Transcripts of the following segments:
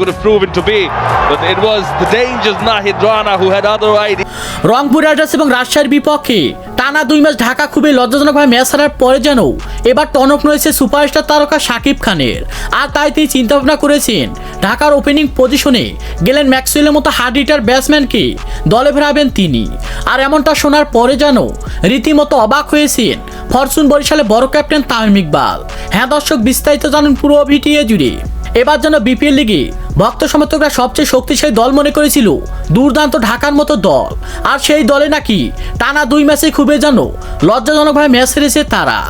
could have proven to be, but it was the dangerous Nahid Rana who had other ideas. Rangpur Riders এবং রাজশাহীর বিপক্ষে টানা 2 match Dhaka খুবই লজ্জাজনকভাবে match হারার পরে যেন এবার টনক নড়েছে সুপারস্টার তারকা শাকিব খানের। আর তাই তিনি চিন্তা ভাবনা করেছেন ঢাকার ওপেনিং পজিশনে গেলেন ম্যাক্সওয়েলের মতো হার্ড হিটার ব্যাটসম্যানকে দলে ফেরাবেন তিনি। আর এমনটা শোনার পরে যেন রীতিমতো অবাক হয়েছেন ফরচুন বরিশালের বড় ক্যাপ্টেন তামিম ইকবাল। হ্যাঁ দর্শক, বিস্তারিত জানুন পুরো ভিডিও জুড়ে। এবার যেন বিপিএল লিগে ভক্ত সমর্থকরা সবচেয়ে শক্তিশালী দল মনে করেছিল দুর্দান্ত ঢাকার মতো দল, আর সেই দলে নাকি টানা 2 ম্যাচে খুবই যেন লজ্জাজনকভাবে ম্যাচ হেরেছে তারা।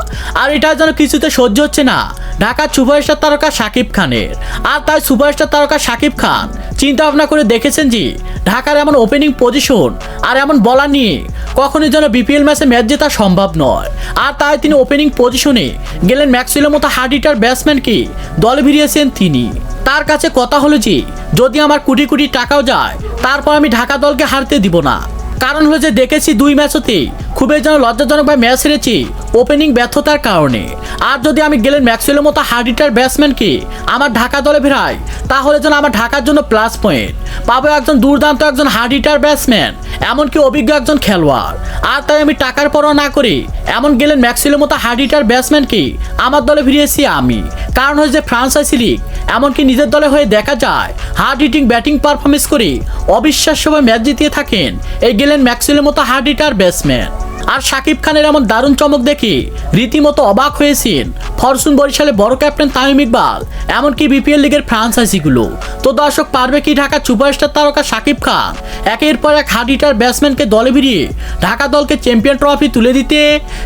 আর এটা যেন কিছুতে সহ্য হচ্ছে না ঢাকার সুপারস্টার তারকা শাকিব খানের। আর তাই সুপারস্টার তারকা শাকিব খান চিন্তা ভাবনা করে দেখেছেন যে ঢাকার এমন ওপেনিং পজিশন আর এমন বলার নিয়ে কখনোই যেন বিপিএল ম্যাচে ম্যাচ জেতা সম্ভব নয়। আর তাই তিনি ওপেনিং পজিশনে গেলেন ম্যাক্সওয়েলের মতো হার্ড হিটার ব্যাটসম্যানকে দলে ভিড়িয়েছেন তিনি। তার কাছে কথা হলো যে যদি আমার কোটি কোটি টাকাও যায় তারপর আমি ঢাকা দলকে হারতে দিব না। কারণ হলো যে দেখেছি 2 ম্যাচতে খুবই যেন লজ্জাজনকভাবে ম্যাচ হেরেছি ওপেনিং ব্যর্থতার কারণে। আর যদি আমি গেলেন ম্যাক্সওয়েলের মতো হার্ড হিটার ব্যাটসম্যানকে আমার ঢাকা দলে ফেরাই তাহলে যেন আমার ঢাকার জন্য প্লাস পয়েন্ট পাবো একজন দুর্দান্ত একজন হার্ড হিটার ব্যাটসম্যান, এমনকি অভিজ্ঞ একজন খেলোয়াড়। আর তাই আমি টাকার পরোয়া না করে এমন গেলেন ম্যাক্সওয়েলের মতো হার্ড হিটার ব্যাটসম্যানকে আমার দলে ফিরিয়েছি আমি। কারণ হচ্ছে যে ফ্রান্সাইজি লিগ এমনকি নিজের দলে হয়ে দেখা যায় হার্ড হিটিং ব্যাটিং পারফরমেন্স করে অবিশ্বাস্যভাবে ম্যাচ জিতিয়ে থাকেন এই গেলেন ম্যাক্সওয়েলের মতো হার্ড হিটার ব্যাটসম্যান। আর শাকিব খানের এমন দারুণ চমক দেখে রীতিমতো অবাক হয়েছেন ফরচুন বরিশালের বড় ক্যাপ্টেন তামিম ইকবাল, এমনকি বিপিএল লিগের ফ্রান্সাইজিগুলো। তো দর্শক, পারবে কি ঢাকার সুপারস্টার তারকা শাকিব খান একের পর এক হার্ড হিটার ব্যাটসম্যানকে দলে ভিড়িয়ে ঢাকা দলকে চ্যাম্পিয়ন ট্রফি তুলে দিতে?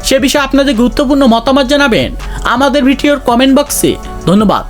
সে বিষয়ে আপনাদের গুরুত্বপূর্ণ মতামত জানাবেন আমাদের ভিডিওর কমেন্ট বক্সে। ধন্যবাদ।